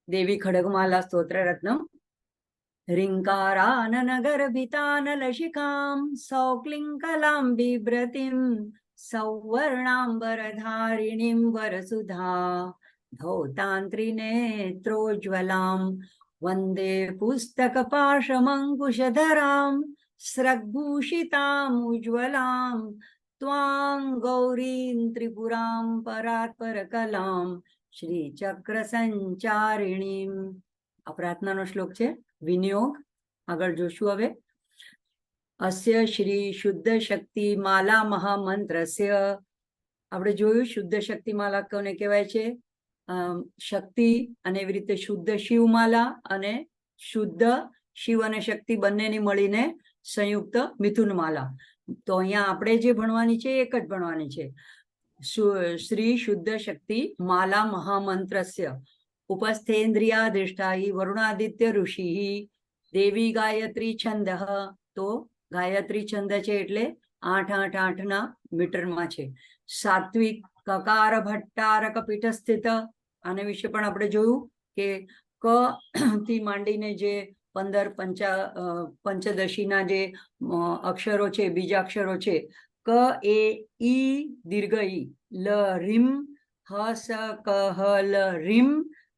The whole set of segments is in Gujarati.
देवी खड्गमाला स्तोत्ररत्नम। ह्रीङ्काराननगर्भितानलशिखां सौक्लिङ्कलां बिभ्रतीं सौवर्णाम्बरधारिणीं वरसुधा धौतान्त्रिनेत्रोज्ज्वलां वन्दे पुस्तकपाशमङ्कुशधरां स्रग्भूषितामुज्ज्वलां त्वां गौरीं त्रिपुरां परात्परकलां श्रीचक्र संचारिणीं। आ प्रार्थनाનો શ્લોક છે વિનિયોગ। આગળ જોશું હવે। અસ્ય શ્રી શુદ્ધ શક્તિ માલા મહામંત્રસ્ય। આપણે જોયું શુદ્ધ શક્તિ માલા કોને કહેવાય છે? શક્તિ અને એવી રીતે શુદ્ધ શિવમાલા અને શુદ્ધ શિવ અને શક્તિ બંનેની મળીને સંયુક્ત મિથુનમાલા। તો અહીંયા આપણે જે ભણવાની છે એક જ ભણવાની છે। श्री शुद्ध शक्ति माला महामंत्रस्य उपस्थेन्द्रियाधिष्ठा हि वरुणादित्य ऋषि देवी गायत्री छंद। तो गायत्री छंद छे एटले 8-8-8 ना मीटर में छे। सात्विक ककार भट्टारक पीठ स्थित आने विषे पण आपणे जोयुं के क थी मांडीने जे 15 पंचदशी ना जे अक्षरो छे बीजाक्षरो छे क ए ई दीर्घ ई ल रिम ह स क ह ल रिम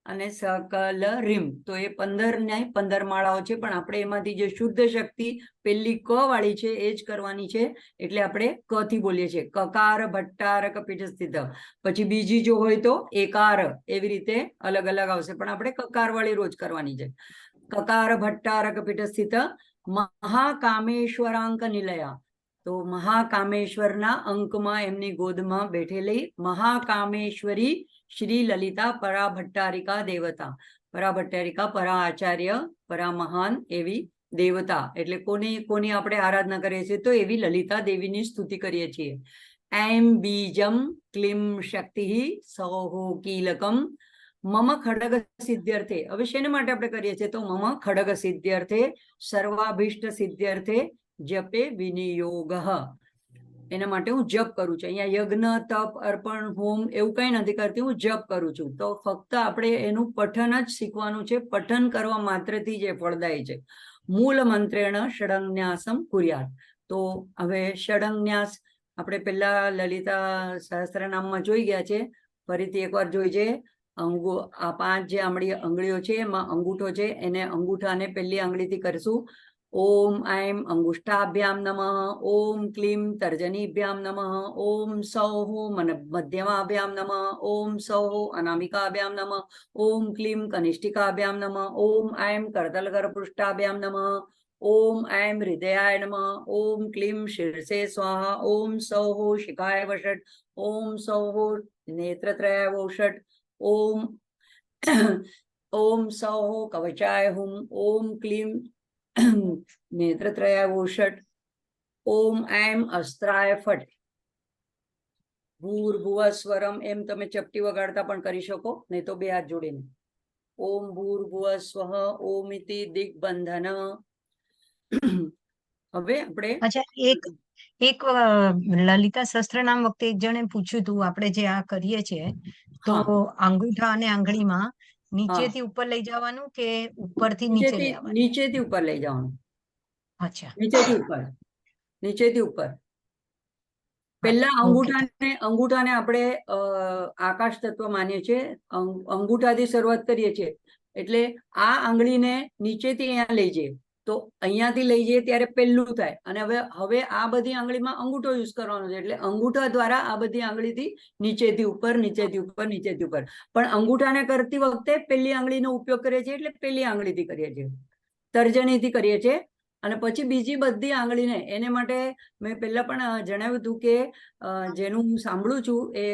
અને સ ક લ રીમ। તો એ 15 ને 15 માળાઓ છે પણ આપણે એમાંથી જે શુદ્ધ શક્તિ પેલી ક વાળી છે એ જ કરવાની છે એટલે આપણે ક થી બોલીએ છીએ કકાર ભટ્ટાર કપીઠ સ્થિત। પછી બીજી જો હોય તો એકાર એવી રીતે અલગ અલગ આવશે પણ આપણે કકાર વાળી રોજ કરવાની છે। કકાર ભટ્ટાર કપીઠ સ્થિત મહાકામેશ્વરાંક નિલયા। तो महाकामेश्वर ना अंक में एमनी गोद में बैठेली महाकामेश्वरी श्री ललिता परा भट्टारिका देवता। परा भट्टारिका परा आचार्य परा महान एवी देवता एटले कोनी कोनी आपणे आराधना करीए छीए तो एवी ललिता देवीनी स्तुति करीए छीए। ऐं बीजम क्लीं शक्ति सौः कीलकम मम खड्ग सिद्ध्यर्थे। हवे शेने माटे आपणे करीए छीए तो मम खड्ग सिद्ध्यर्थे सर्वाभीष्ट सिद्ध्यर्थे जपे विनियोग। एना माटे हूँ जप करूँ छुं। अहींया यज्ञ तप अर्पण होम एवुं कंई नथी करती, हूँ जप करूँ छुं। तो फक्त आपणे एनुं पठन ज शीखवानुं छे। पठन करवा मात्रथी जे फळदायी छे। मूल मंत्रेण षडंगन्यासम कुर्यात्। तो हवे षडंगन्यास आपणे पेला ललिता सहस्त्रनाममां जोई गया छे, फरीथी एकवार जोईजे। आ 5 जे आंगळीओ छे एमां अंगूठो छे एने अंगूठाने पेली आंगळीथी करशुं। ओम ऐं अंगुष्ठाभ्यां नमः। ओम क्लीं तर्जनीभ्यां नमः। ओम सौः मध्यमाभ्यां नमः। ओम सौः अनामिकाभ्यां नमः। ओम क्लीं कनिष्ठिकाभ्यां नमः। ओम ऐं करतलगर्भपृष्ठाभ्यां नमः। ओम ऐं हृदयाय नमः। ओम क्लीं शीर्षे स्वाहा। ओम सौः शिखाय वषट्। ओम सौः नेत्रत्रयाय वषट्। ओम ओम सौः कवचाय हुम। ओम क्लीं नेत्रत्रयाय वषट्। ओम ऐं अस्त्राय फट्। भूर्भुवस्वरम एम तमे चपटी वगाड़ता पण करी शको, नहीं तो 2 हाथ जोड़ीने। ओम भूर्भुवस्वः ओमिति दिग्बंधन। હવે આપણે અચ્છા એક લલિતા સહસ્ત્રનામ વખતે એક જણે પૂછ્યું હતું આપણે જે આ કરીએ છીએ તો અંગૂઠા અને આંગળીમાં નીચેથી ઉપર લઈ જવાનું કે ઉપરથી નીચે લેવાનું? નીચેથી ઉપર લઈ જવાનું। અચ્છા, નીચેથી ઉપર પેલા અંગૂઠાને આપણે આકાશ તત્વ માનીએ છીએ। અંગૂઠાથી શરૂઆત કરીએ છીએ એટલે આ આંગળીને નીચેથી અહીંયા લઈ જઈએ તો અહીંયાથી લઈ જઈએ ત્યારે પહેલું થાય અને હવે આ બધી આંગળીમાં અંગૂઠો યુઝ કરવાનો છે એટલે અંગૂઠા દ્વારા આ બધી આંગળીથી નીચેથી ઉપર પણ અંગૂઠાને કરતી વખતે પહેલી આંગળીનો ઉપયોગ કરીએ છીએ એટલે પહેલી આંગળીથી કરીએ છીએ, તર્જનીથી કરીએ છીએ અને પછી બીજી બધી આંગળીને એને માટે મેં પહેલા પણ જણાવ્યું હતું કે જેનું હું સાંભળું છું એ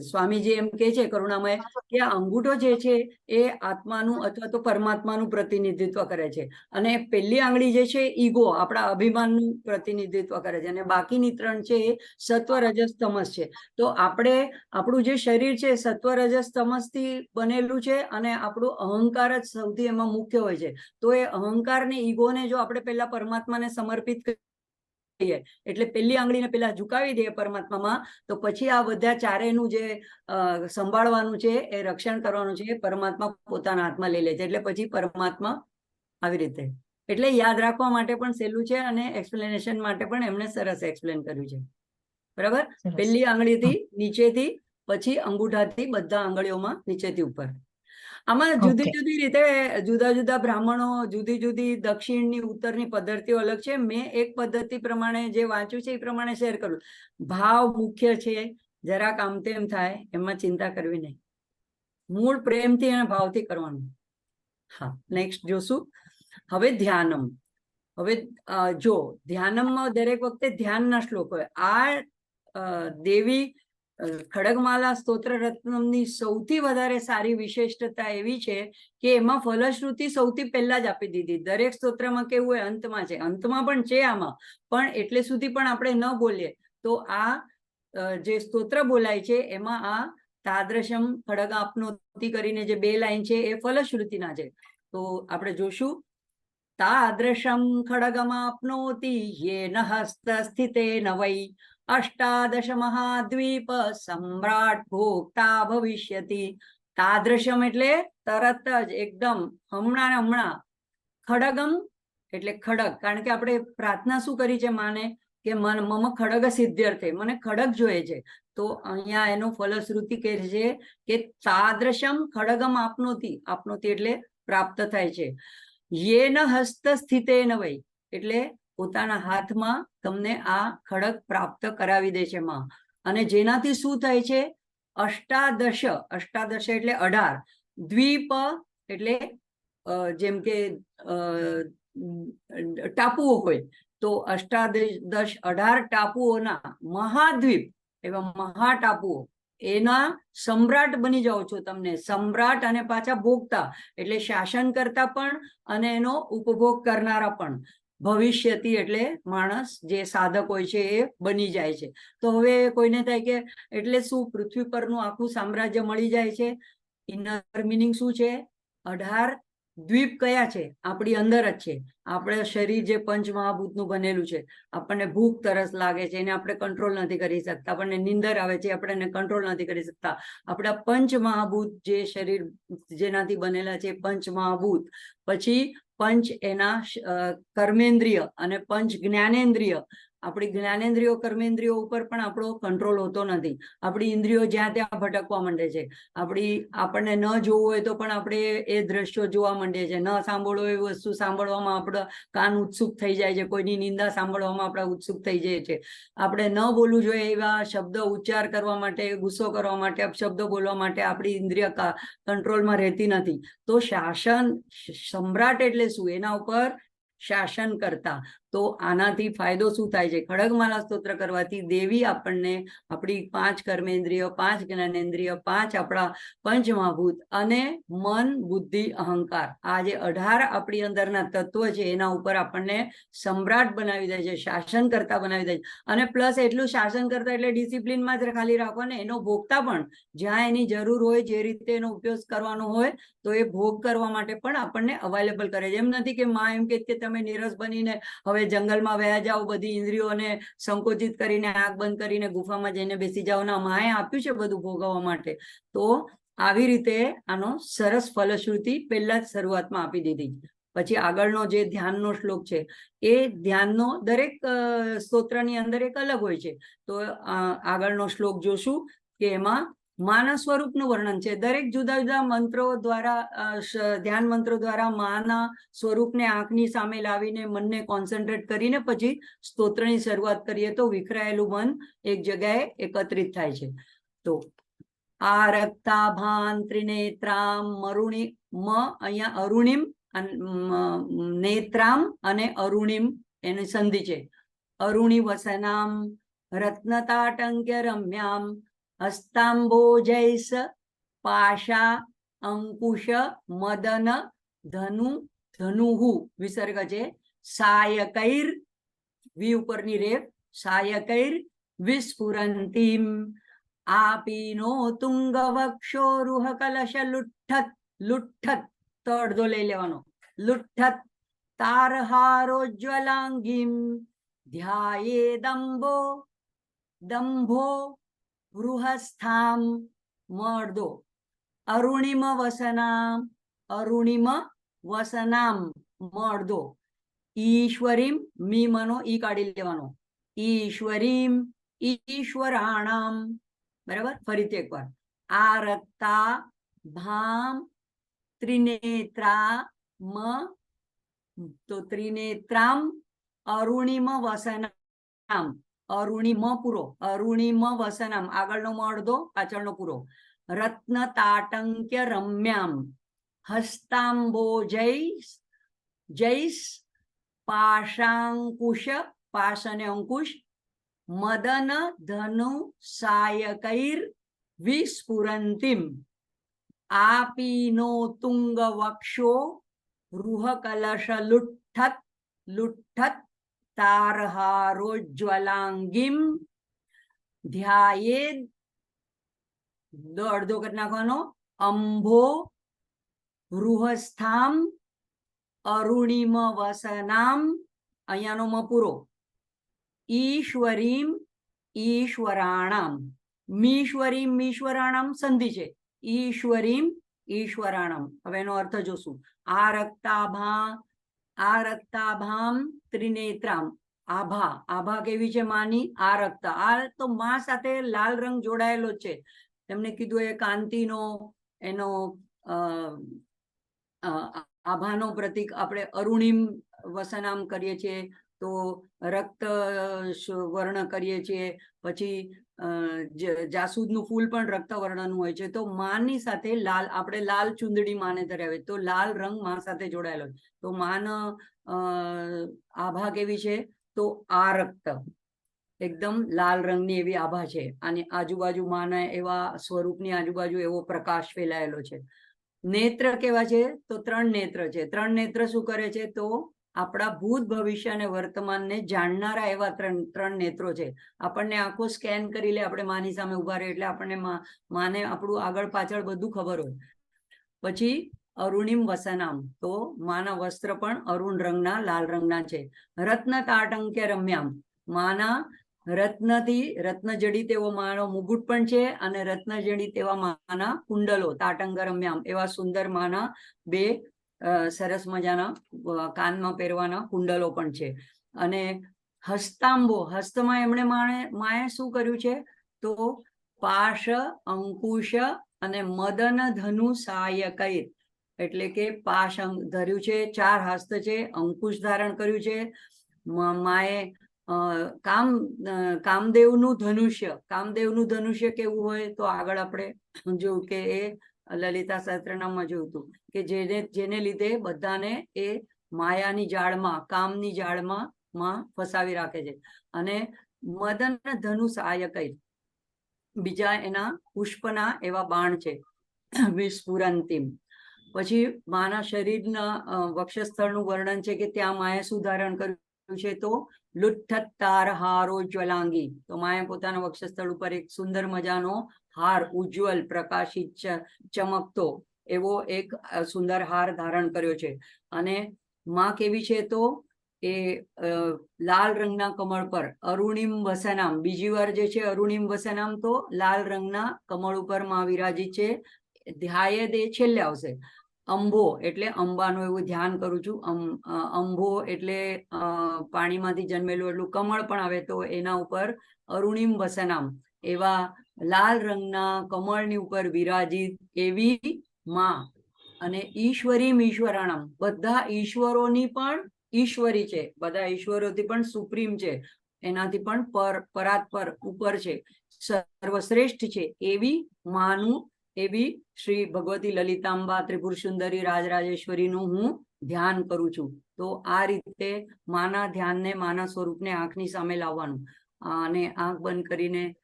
સ્વામીજી એમ કહે છે કરુણામય કે આ અંગૂઠો જે છે એ આત્માનું અથવા તો પરમાત્માનું પ્રતિનિધિત્વ કરે છે અને પહેલી આંગળી જે છે ઈગો આપણા અભિમાનનું પ્રતિનિધિત્વ કરે છે અને બાકીની 3 છે એ સત્વ રજસ તમસ છે। તો આપણું જે શરીર છે સત્વ રજસ તમસથી બનેલું છે અને આપણું અહંકાર જ સૌથી એમાં મુખ્ય હોય છે। તો એ અહંકાર ને ઈગોને જો આપણે પહેલા પરમાત્માને સમર્પિત દઈએ એટલે પેલી આંગળીને પેલા ઝુકાવી દઈએ પરમાત્મામાં, તો પછી આ બધા ચારેયનું જે સંભાળવાનું છે, એ રક્ષણ કરવાનું છે, એ પરમાત્મા પોતાના હાથમાં લઈ લે છે. એટલે પછી પરમાત્મા આવી રીતે, એટલે યાદ રાખવા માટે પણ સહેલું છે અને એક્સપ્લેનેશન માટે પણ એમણે સરસ એક્સપ્લેન કર્યું છે. બરાબર. સરસ. પેલી આંગળીથી નીચેથી, પછી અંગૂઠાથી બધા આંગળીઓમાં નીચેથી ઉપર. આમાં જુદી ઓકે. જુદી રીતે જુદા જુદા બ્રાહ્મણો જુદી જુદી દક્ષિણની ઉત્તરની પદ્ધતિઓ અલગ છે. મેં એક પદ્ધતિ પ્રમાણે જે વાંચ્યું છે એ પ્રમાણે શેર કરું. ભાવ મુખ્ય છે, જરાક આમ તેમ થાય એમાં ચિંતા કરવી નહીં, મૂળ પ્રેમથી અને ભાવથી કરવાનું. હા, નેક્સ્ટ જોશું. હવે ધ્યાનમ. હવે જો ધ્યાનમમાં દરેક વખતે ધ્યાનના શ્લોક હોય. આ દેવી ખડગમાલા સ્તોત્ર રત્નમની સૌથી વધારે સારી વિશેષતા એવી છે કે એમાં ફલશ્રુતિ સૌથી પહેલા જ આપી દીધી. દરેક સ્તોત્રમાં કેવું હોય, અંતમાં છે, અંતમાં પણ છે આમાં, પણ એટલે સુધી પણ આપણે ન બોલીએ તો આ જે સ્તોત્ર બોલાય છે એમાં આ તાદ્રશમ ખડગ આપનોતિ કરીને જે 2 લાઈન છે એ ફલશ્રુતિના છે. તો આપણે જોશું. તાદ્રશમ ખડગમાપ્નોતિ યેન હસ્ત સ્થિતેન વૈ અષ્ટાદશ મહાદ્વીપ સમ્રાટ ભોક્તા ભવિષ્યતિ. તાદ્રશમ એટલે તરત જ, એકદમ, હમણાં ને હમણાં. ખડગમ એટલે ખડગ, કારણ કે આપણે પ્રાર્થના શું કરી છે માને કે મમ ખડગ સિદ્ધ્યર્થે, મને ખડગ જોઈએ છે. તો અહીંયા એનો ફલશ્રુતિ કહે છે કે તાદ્રશમ ખડગમ આપનોતિ. આપનોતિ એટલે પ્રાપ્ત થાય છે. યેન હસ્ત સ્થિતેન વૈ એટલે પોતાના હાથમાં તમને આ ખડગ પ્રાપ્ત કરાવી દે છે માં. અને જેનાથી શું થાય છે? અષ્ટાદશ, અષ્ટાદશ એટલે 18, દ્વીપ એટલે જેમ કે ટાપુઓ હોય, તો અષ્ટાદશ 18 ટાપુઓના મહાદ્વીપ, એવા મહા ટાપુઓ, એના સમ્રાટ બની જાઓ છો તમને. સમ્રાટ અને પાછા ભોગતા એટલે શાસન કરતા પણ અને એનો ઉપભોગ કરનારા પણ. ભવિષ્યતિ એટલે માણસ જે સાધક હોય છે એ બની જાય છે. તો હવે કોઈને થાય કે એટલે શું પૃથ્વી પરનું આખું સામ્રાજ્ય મળી જાય છે? ઇનર મિનિંગ શું છે? 18 દ્વીપ કયા છે? આપણી અંદર જ છે. આપણે શરીર જે પંચમહાભૂતનું બનેલું છે, આપણને ભૂખ તરસ લાગે છે, એને આપણે કંટ્રોલ નથી કરી શકતા. આપણને નીંદર આવે છે, આપણે એને કંટ્રોલ નથી કરી શકતા. આપણા પંચમહાભૂત જે શરીર જેનાથી બનેલા છે, પંચમહાભૂત. પછી પંચ એના કર્મેન્દ્રિય અને પંચ જ્ઞાનેન્દ્રિય. આપણી જ્ઞાનેન્દ્રિયો કર્મેન્દ્રિયો ઉપર પણ આપણો કંટ્રોલ હોતો નથી. આપણી ઇન્દ્રિયો જ્યાં ત્યાં ભટકવા માંડે છે. આપણને ન જોવું હોય તો પણ આપણે એ દ્રશ્યો જોવા માંડીએ છીએ. ન સાંભળવું એવી વસ્તુ સાંભળવામાં આપણા કાન ઉત્સુક થઈ જાય છે. કોઈની નિંદા સાંભળવામાં આપણા ઉત્સુક થઈ જાય છે. આપણે ન બોલવું જોઈએ એવા શબ્દ ઉચ્ચાર કરવા માટે, ગુસ્સો કરવા માટે, અપશબ્દો બોલવા માટે આપણી ઇન્દ્રિય કંટ્રોલમાં રહેતી નથી. તો શાસન, સમ્રાટ એટલે શું? એના ઉપર શાસન કરતા. તો આનાથી ફાયદો શું થાય છે? ખડગમાલા સ્તોત્ર કરવાથી દેવી આપણને આપણી 5 કર્મેન્દ્રિય, 5 જ્ઞાનેન્દ્રિય, 5 આપણા પંચમહાભૂત અને મન, બુદ્ધિ, અહંકાર, આ જે 18 આપણી અંદરના તત્વ છે એના ઉપર આપણને સમ્રાટ બનાવી દે છે, શાસન કરતા બનાવી દે છે. અને પ્લસ એટલું શાસન કરતા એટલે ડિસિપ્લિનમાં જ ખાલી રાખો ને, એનો ભોગતા પણ જ્યાં એની જરૂર હોય, જે રીતે એનો ઉપયોગ કરવાનો હોય તો એ ભોગ કરવા માટે પણ આપણને અવેલેબલ કરે છે. એમ નથી કે માં એમ કે તમે નીરસ બનીને હવે જંગલમાં વયા જાઓ, બધી ઇન્દ્રિયોને સંકોચિત કરીને, આંખ બંધ કરીને ગુફામાં જઈને બેસી જાઓ. ના, માએ આપ્યું છે બધું ભોગવવા માટે. તો આવી રીતે આનો સરસ ફલશ્રુતિ પહેલા જ શરૂઆતમાં આપી દીધી. પછી આગળનો જે ધ્યાનનો શ્લોક છે એ ધ્યાનનો દરેક સ્તોત્રની અંદર એક અલગ હોય છે. તો આગળનો શ્લોક જોશું કે એમાં માના સ્વરૂપનું વર્ણન છે. દરેક જુદા જુદા મંત્રો દ્વારા, ધ્યાન મંત્રો દ્વારા માના સ્વરૂપને આંખની સામે લાવીને મનને કોન્સન્ટ્રેટ કરીને પછી સ્તોત્રની શરૂઆત કરીએ તો વિખરાયેલું મન એક જગ્યાએ એકત્રિત થાય છે. તો આરક્તાભાન ત્રિનેત્રામ મરુણી, અહીંયા અરુણિમ, નેત્રામ અને અરુણિમ એની સંધિ છે. અરુણિ વસનામ રત્નતાટંક્ય રમ્યામ હસ્તાંબોજૈસ પાશા અંકુશ મદન ધનુહુ વિસર્ગ છે. સાયકૈર, વી ઉપરની રેપ, સાયકૈર વિસ્ફુરંતીમ આપીનો તુંગ વક્ષોરુહ કલશ લુઠ્ઠત, લુઠ્ઠત તો અડધો લઈ લેવાનો, લુઠ્ઠત તારહારોજ્વલાંગીમ ધ્યાયેદંભો દંભો બૃહસ્થામ મર્દો અરુણિમ વસનામ મર્દો ઈશ્વરીમ મી મનો ઈ કાઢી લેવાનો ઈશ્વરીમ ઈશ્વરાણામ બરાબર ફરીથી એકવાર આરક્તા ભામ ત્રિનેત્રા મ તો ત્રિનેત્રામ અરુણિમ વસનામ અરુણિમ પૂરો અરુણિમ વસનામ આગળનો મ અડધો પાછળનો પૂરો રત્ન તાટંક્ય રમ્યામ હસ્તાંબોજૈસ જૈસ પાશાંકુશ પાશ અને અંકુશ મદન ધનુ સાયકૈર વિસ્ફુરંતિમ આપીનો તુંગ વક્ષો રૂહ કલશ લુઠ્ઠત તારહારોજ્વલાંગીમ ધ્યાયેદ અડધો કરી નાખવાનો અંભો રૂહસ્થામ અરુણિમ વસનામ અહીંયાનો મ પૂરો ઈશ્વરીમ ઈશ્વરાણામ મીશ્વરાણામ સંધિ છે ઈશ્વરીમ ઈશ્વરાણામ હવે એનો અર્થ જોશું આરક્તાભામ ત્રિનેત્રામ આભા કેવી છે માની આરક્તા આ તો માં સાથે લાલ રંગ જોડાયેલો છે તેમને કીધું એ કાંતિનો એનો આભાનો પ્રતીક આપણે અરુણિમ વસનામ કરીએ છીએ તો રક્ત વર્ણ કરીએ છીએ પછી જાસૂદનું ફૂલ પણ રક્ત વર્ણનું હોય છે તો માની સાથે લાલ આપણે લાલ ચુંદડી માને ધરાવે તો લાલ રંગ માં સાથે જોડાયેલો તો માન આભા કેવી છે તો આરક્ત એકદમ લાલ રંગની એવી આભા છે અને આજુબાજુ માના એવા સ્વરૂપની આજુબાજુ એવો પ્રકાશ ફેલાયેલો છે નેત્ર કેવા છે તો 3 નેત્ર છે 3 નેત્ર શું કરે છે તો આપણા ભૂત ભવિષ્ય અને વર્તમાનને જાણનારા એવા 3 નેત્રો છે આપણને આંખો સ્કેન કરી લે આપણે માની સામે ઉભા રહે એટલે આપણને માને આપણું આગળ પાછળ બધું ખબર હોય પછી અરુણિમ વસનામ તો માના વસ્ત્ર પણ અરુણ રંગના લાલ રંગના છે રત્ન તાટંક્ય રમ્યામ માના રત્ન જડિત એવો માનો મુગુટ પણ છે અને રત્ન જડિત એવા માના કુંડલો તાટંગ રમ્યામ એવા સુંદર માના બે સરસ મજાના કાનમાં પહેરવાના કુંડલો પણ છે અને હસ્તાંબો હસ્તમાં એમણે માએ શું કર્યું છે તો પાશ અંકુશ અને મદન ધનુ સાયકૈર એટલે કે પાશ ધર્યું છે 4 હસ્ત છે અંકુશ ધારણ કર્યું છે માએ કામદેવનું ધનુષ્ય કેવું હોય તો આગળ આપણે જોયું કે એ લલિતા સહસ્ત્રનામમાં જોયું હતું કે જેને લીધે બધાને એ માયાની જાળમાં કામની જાળમાં ફસાવી રાખે છે અને મદન ધનુ સાયકૈર બીજા એના પુષ્પના એવા બાણ છે વિસ્ફુરંતિમ પછી માના શરીરના વક્ષસ્થળનું વર્ણન છે કે ત્યાં માએ શું ધારણ કર્યું છે તો લુઠ્ઠત તાર હારો જ્વલાંગી તો માએ પોતાના વક્ષસ્થળ ઉપર એક સુંદર મજાનો હાર ઉજ્જવલ પ્રકાશિત ચમકતો એવો એક સુંદર હાર ધારણ કર્યો છે અને માં કેવી છે તો એ લાલ રંગના કમળ પર અરુણિમ વસનામ બીજી વાર જે છે અરુણિમ વસનામ તો લાલ રંગના કમળ ઉપર માં વિરાજિત છે ધ્યાયદ એ છેલ્લે આવશે અંભો એટલે અંબાનું એવું ધ્યાન કરું છું અંભો એટલે પાણીમાંથી જન્મેલું એટલું કમળ પણ આવે તો એના ઉપર અરુણિમ વસનામ એવા લાલ રંગના કમળની ઉપર વિરાજિત એવી માં અને ઈશ્વરીમ ઈશ્વરાણામ બધા ઈશ્વરોની પણ ઈશ્વરી છે બધા ઈશ્વરોથી પણ સુપ્રીમ છે એનાથી પણ પરાત્પર ઉપર છે સર્વશ્રેષ્ઠ છે એવી માનું એવી શ્રી ભગવતી લલિતાંબા ત્રિપુર સુંદરી રાજરાજેશ્વરીનું હું ધ્યાન કરું છું તો આ રીતે માના ધ્યાનને માના સ્વરૂપને આંખની સામે લાવવાનું અને આંખ બંધ કરીને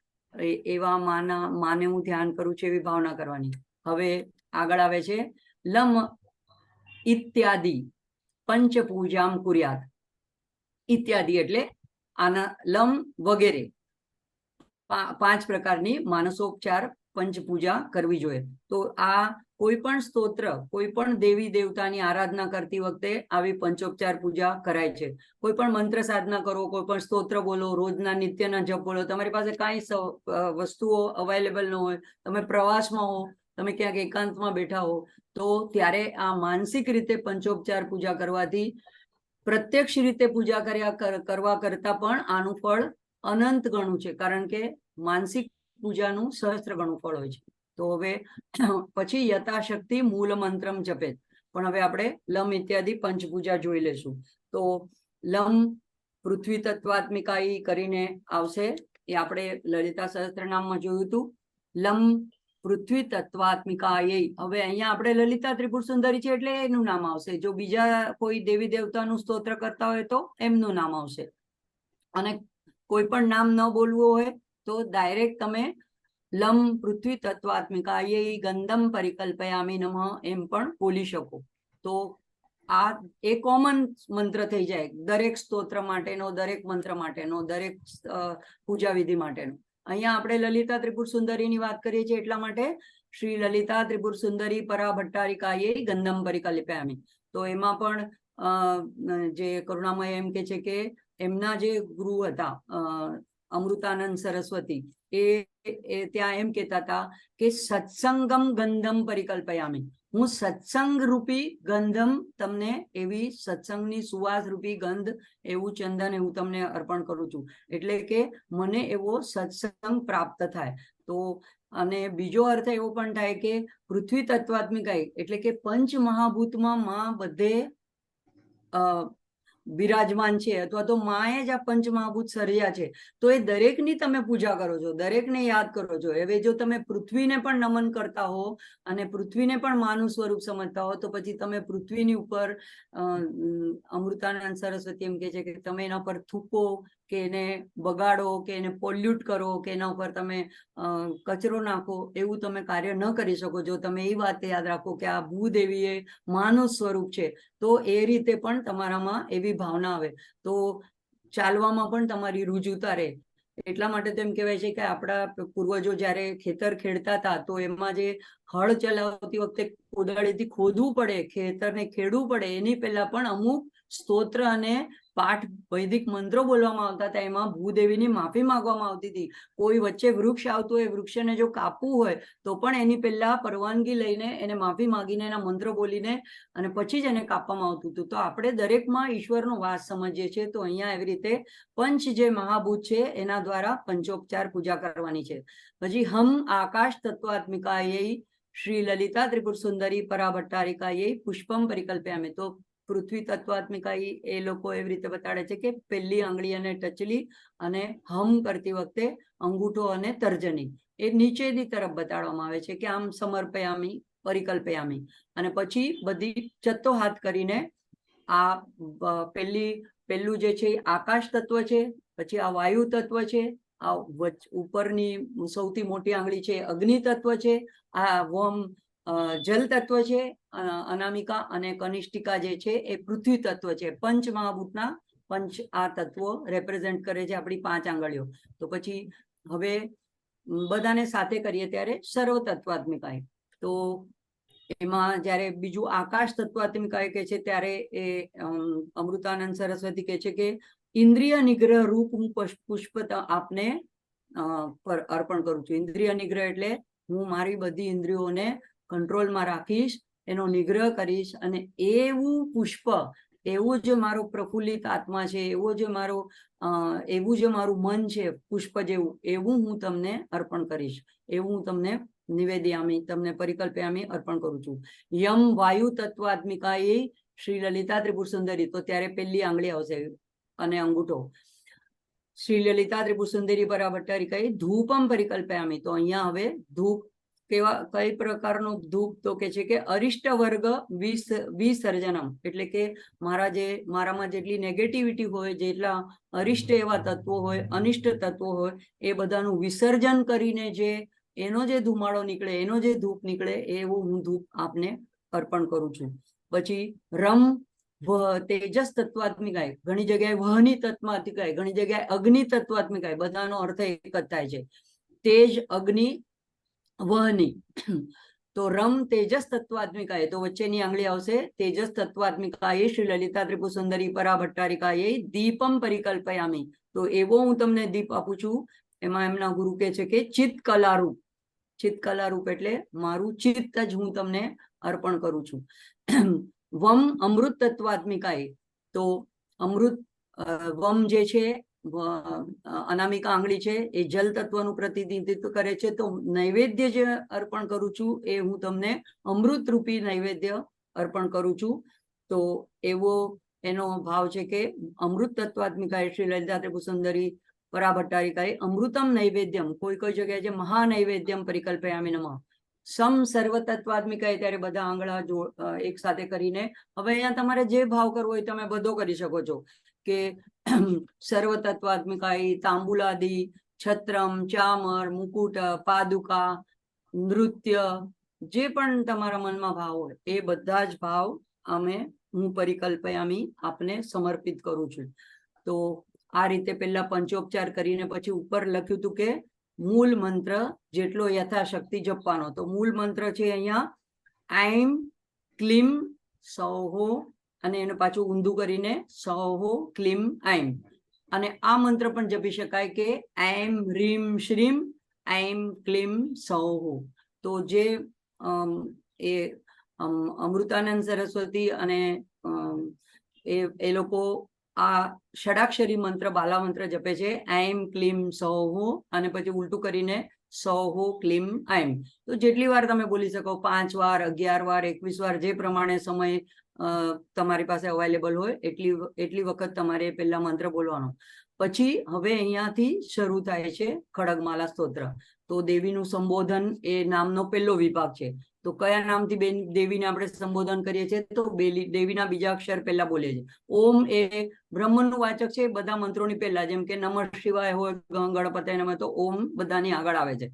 એવા માને હું ધ્યાન કરું છું એવી ભાવના કરવાની હવે આગળ આવે છે લમ ઇત્યાદિ પંચપૂજામ કુર્યાત ઇત્યાદિ એટલે આના લમ વગેરે 5 પ્રકારની માનસોપચાર પંચ પૂજા કરવી જોઈએ. તો આ કોઈ પણ સ્તોત્ર, કોઈ પણ દેવી દેવતાની આરાધના કરતી વખતે આવી પંચોપચાર પૂજા કરાય છે. કોઈ પણ મંત્ર સાધના કરો, કોઈ પણ સ્તોત્ર બોલો, રોજના નિત્યના જપ બોલો, તમારી પાસે કાંઈ વસ્તુઓ અવેલેબલ ન હોય, તમે પ્રવાસમાં હો, તમે ક્યાંક એકાંતમાં બેઠા હો, તો ત્યારે આ માનસિક રીતે પંચોપચાર પૂજા કરવાથી પ્રત્યક્ષ રીતે પૂજા કરવા કરતા પણ આનું ફળ અનંત ગણું છે, કારણ કે માનસિક પૂજાનું સહસ્ત્ર ગણું ફળ હોય છે. તો હવે પછી યથાશક્તિ મૂળ મંત્રમ જપેત, પણ હવે આપણે લમ ઇત્યાદિ પંચપૂજા જોઈ લેશું. તો લમ પૃથ્વી તત્વાત્મિકાઈ કરીને આવશે, એ આપણે લલિતા સહસ્ત્રનામમાં જોયું હતું. લમ પૃથ્વી તત્વાત્મિકાય, હવે અહીંયા આપણે લલિતા ત્રિપુર સુંદરી છે એટલે એનું નામ આવશે. જો બીજા કોઈ દેવી દેવતાનું સ્તોત્ર કરતા હોય તો એમનું નામ આવશે. અને કોઈ પણ નામ ન બોલવું હોય તો ડાયરેક્ટ તમે લમ પૃથ્વી તત્વાત્મિકાય ગંધમ પરિકલ્પયામિ નમઃ એમ પણ બોલી શકો. તો આ એ કોમન મંત્ર થઈ જાય દરેક સ્તોત્ર માટેનો, દરેક મંત્ર માટેનો, દરેક પૂજા વિધિ માટેનો. અહીંયા આપણે લલિતા ત્રિપુર સુંદરીની વાત કરીએ છીએ એટલા માટે શ્રી લલિતા ત્રિપુર સુંદરી પરા ભટ્ટારિકાએ ગંધમ પરિકલ્પયામિ. તો એમાં પણ જે કરુણામય એમ કે છે કે એમના જે ગુરુ હતા અમૃતાનંદ સરસ્વતી, એ ત્યાં એમ કહેતા હતા કે સત્સંગમ ગંધમ પરિકલ્પયામિ, હું સત્સંગ રૂપી ગંધમ તમને, એવી સત્સંગની સુવાસ રૂપી ગંધ, એવું ચંદન એવું તમને અર્પણ કરું છું, એટલે કે મને એવો સત્સંગ પ્રાપ્ત થાય. તો અને બીજો અર્થ એવો પણ થાય કે પૃથ્વી તત્વાત્મિકાઈ એટલે કે પંચ મહાભૂતમાં માં બધે બિરાજમાન છે, અથવા તો માએ જ આ પંચ મહાભૂત સર્જ્યા છે. તો એ દરેકની તમે પૂજા કરો છો, દરેકને યાદ કરો છો. હવે જો તમે પૃથ્વીને પણ નમન કરતા હો અને પૃથ્વીને પણ માનું સ્વરૂપ સમજતા હો, તો પછી તમે પૃથ્વીની ઉપર અમૃતાનંદ સરસ્વતી એમ કે છે કે તમે એના પર થૂકો, કે એને બગાડો, કે એને પોલ્યુટ કરો, કે એના ઉપર તમે કચરો નાખો, એવું તમે કાર્ય ન કરી શકો. જો તમે એ વાત યાદ રાખો કે આ ભૂદેવી એ માનું સ્વરૂપ છે, તો એ રીતે પણ તમારામાં એવી ભાવના આવે, તો ચાલવામાં પણ તમારી રુજુતા રહે. એટલા માટે તો એમ કહેવાય છે કે આપણા પૂર્વજો જ્યારે ખેતર ખેડતા હતા, તો એમાં જે હળ ચલાવતી વખતે કોદાળીથી ખોદવું પડે, ખેતરને ખેડવું પડે, એની પહેલા પણ અમુક સ્તોત્ર અને પાઠ વૈદિક મંત્રો બોલવામાં આવતા હતા. એમાં ભૂદેવીની માફી માંગવામાં આવતી હતી. કોઈ વચ્ચે વૃક્ષ આવતું હોય, વૃક્ષને જો કાપવું હોય તો પણ એની પહેલા પરવાનગી લઈને, એને માફી માંગીને, એના મંત્રો બોલીને અને પછી જ એને કાપવામાં આવતું હતું. તો આપણે દરેકમાં ઈશ્વરનો વાસ સમજીએ છીએ. તો અહીંયા એવી રીતે પંચ જે મહાભૂત છે એના દ્વારા પંચોપચાર પૂજા કરવાની છે. પછી હમ આકાશ તત્વાત્મિકાય શ્રી લલિતા ત્રિપુર સુંદરી પરા ભટ્ટારિકાય પુષ્પમ પરિકલ્પ્યામિ. તો પૃથ્વી તત્વાત્મિકાઈ એ લોકો એવી રીતે બતાડે છે કે પહેલી આંગળી અને ટચલી અને હમ કરતી વખતે અંગૂઠો અને તર્જની એ નીચેની તરફ બતાડવામાં આવે છે કે આમ સમર્પયામી પરિકલ્પયામી. અને પછી બધી ચત્તો હાથ કરીને આ પહેલું જે છે આકાશ તત્વ છે, પછી આ વાયુ તત્વ છે, આ ઉપરની સૌથી મોટી આંગળી છે અગ્નિ તત્વ છે, આ વમ જલ તત્વ છે, અનામિકા અને કનિષ્ઠિકા જે છે એ પૃથ્વી તત્વ છે. પંચ મહાભૂતના પંચ આ તત્વો રેપ્રેઝેન્ટ કરે છે આપણી 5 આંગળીઓ. તો પછી હવે બધાને સાથે કરીએ ત્યારે સર્વ તત્વાત્મિકાય. તો એમાં જ્યારે બીજું આકાશ તત્વાત્મિકાય કે છે ત્યારે એ અમૃતાનંદ સરસ્વતી કહે છે કે ઇન્દ્રિય નિગ્રહ રૂપ હું પુષ્પ આપને અર્પણ કરું છું. ઇન્દ્રિય નિગ્રહ એટલે હું મારી બધી ઇન્દ્રિયોને કંટ્રોલમાં રાખીશ, એનો નિગ્રહ કરીશ, અને એવું પુષ્પ, એવું જે મારો પ્રફુલ્લિત આત્મા છે, એવું જે મારું મન છે પુષ્પ જેવું, એવું હું તમને અર્પણ કરીશ, એવું હું તમને નિવેદયામી, તમને પરિકલ્પયામી અર્પણ કરું છું. યમ વાયુ તત્વાત્મિકાય શ્રી લલિતા ત્રિપુર સુંદરી. તો ત્યારે પહેલી આંગળી આવશે અને અંગૂઠો. શ્રી લલિતા ત્રિપુર સુંદરી પરા ભટ્ટારિકાય ધૂપમ પરિકલ્પયામી. તો અહીંયા હવે ધૂપ કઈ પ્રકારનો ધૂપ? તો કે છે કે અરિષ્ટ વર્ગ વિસર્જનમ, એટલે કે મારામાં જેટલી નેગેટિવિટી હોય, જેટલા અરિષ્ટ એવા તત્વો હોય, અનિષ્ટ તત્વો હોય, એ બધાનું વિસર્જન કરીને એનો જે ધુમાડો નીકળે, એનો જે ધૂપ નીકળે, એવું હું ધૂપ આપને અર્પણ કરું છું. પછી રમ તેજસ તત્વાત્મિકાય, ઘણી જગ્યાએ વહની તત્વાત્મિકાય, ઘણી જગ્યાએ અગ્નિ તત્વાત્મિકાય, બધાનો અર્થ એક જ થાય છે. તેજ, અગ્નિ વહની. તો રમ તેજસ તત્વાત્મિકાએ, તો વચ્ચેની આંગળી આવશે તેજસ તત્વાત્મિકાએ શ્રી લલિતા ત્રિપુર સુંદરી પરા ભટ્ટારિકાએ દીપમ પરિકલ્પયામી. તો એવો હું તમને દીપ આપું છું. એમાં એમના ગુરુ કહે છે કે ચિત્ત કલારૂપ. ચિત્ત કલારૂપ એટલે મારું ચિત્ત જ હું તમને અર્પણ કરું છું. વમ અમૃત તત્વાત્મિકાએ, તો અમૃત વમ જે છે અનામિકા આંગળી છે એ જલ તત્વનું પ્રતિનિધિત્વ કરે છે. તો નૈવેદ્ય જે અર્પણ કરું છું એ હું તમને અમૃત રૂપી નૈવેદ્ય અર્પણ કરું છું. તો એવો એનો ભાવ છે કે અમૃત તત્વાત્મિકાએ શ્રી લલિતા ત્રિપુર સુંદરી પરા ભટ્ટારિકાએ અમૃતમ નૈવેદ્યમ, કોઈ કોઈ જગ્યાએ છે મહાનૈવેદ્યમ પરિકલ્પયામિ નમઃ. સમ સર્વ તત્વાત્મિકાએ, ત્યારે બધા આંગળા એક સાથે કરીને, હવે અહીંયા તમારે જે ભાવ કરવો હોય તમે બધો કરી શકો છો કે સર્વ તત્વાત્મિકાએ તાંબુલાદી છત્રમ ચામર મુકુટ પાદુકા નૃત્ય જે પણ તમારા મનમાં ભાવ હોય એ બધા જ ભાવ હું પરિકલ્પયામી આપને સમર્પિત કરું છું. તો આ રીતે પેલા પંચોપચાર કરીને પછી ઉપર લખ્યું હતું કે મૂળ મંત્ર જેટલો યથાશક્તિ જપવાનો. તો મૂળ મંત્ર છે અહીંયા આઈમ ક્લીમ સૌહો, અને એને પાછું ઊંધું કરીને સૌહો ક્લીમ આઈમ. અને આ મંત્ર પણ જપી શકાય કે આઈમ રીમ શ્રીમ આઈમ ક્લીમ સૌહો. તો જે એ અમૃતાનંદ સરસ્વતી અને એ લોકો આ ષડાક્ષરી મંત્ર બાલા મંત્ર જપે છે આઈમ ક્લીમ સૌહો, અને પછી ઉલટું કરીને સૌહો ક્લીમ આઈમ. તો જેટલી વાર તમે બોલી શકો, 5 વાર 11 વાર 21 વાર જે પ્રમાણે સમય તમારી પાસે અવેલેબલ હોય એટલી વખત તમારે પહેલા મંત્ર બોલવાનો. પછી હવે અહીંયાથી શરૂ થાય છે ખડગમાલા સ્તોત્ર. તો દેવીનું સંબોધન એ નામનો પહેલો વિભાગ છે. તો કયા નામથી દેવીને આપણે સંબોધન કરીએ છીએ? તો દેવીના બીજા અક્ષર પહેલા બોલે છે. ઓમ એ બ્રહ્મનું વાચક છે બધા મંત્રોની પહેલા, જેમ કે નમઃ શિવાય હોય, ગણપતય નમઃ, તો ઓમ બધાની આગળ આવે છે.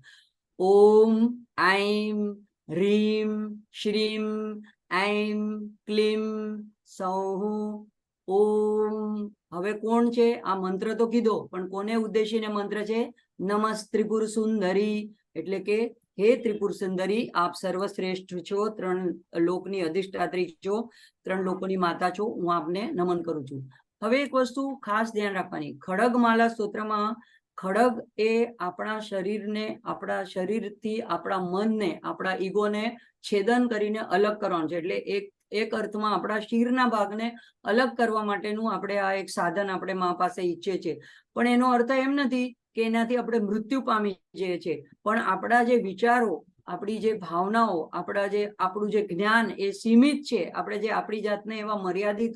ઓમ આઈમ રીમ શ્રીમ આઈમ ક્લીમ સૌહુ ઓમ. હવે કોણ છે આ મંત્ર? તો કીધો, પણ કોને ઉદ્દેશીને મંત્ર છે? નમઃ ત્રિપુર સુંદરી, એટલે કે હે ત્રિપુર સુંદરી, આપ સર્વશ્રેષ્ઠ છો, 3 લોકની અધિષ્ઠાત્રી છો, 3 લોકોની માતા છો, હું આપને નમન કરું છું. હવે એક વસ્તુ ખાસ ધ્યાન રાખવાની, ખડગમાલા સ્તોત્રમાં ખડગ એ આપણા શરીરને, આપણા શરીરથી આપણા મનને, આપણા ઈગોને છેદન કરીને અલગ કરવાનું છે. એટલે એક અર્થમાં આપણા શિરના ભાગને અલગ કરવા માટેનું આપણે આ એક સાધન આપણે મા પાસે ઈચ્છીએ છીએ. પણ એનો અર્થ એમ નથી કે એનાથી આપણે મૃત્યુ પામી જઈએ છીએ, પણ આપણા જે વિચારો, આપણી જે ભાવનાઓ, આપણું જે જ્ઞાન એ સીમિત છે. આપણે જે આપણી જાતને એવા મર્યાદિત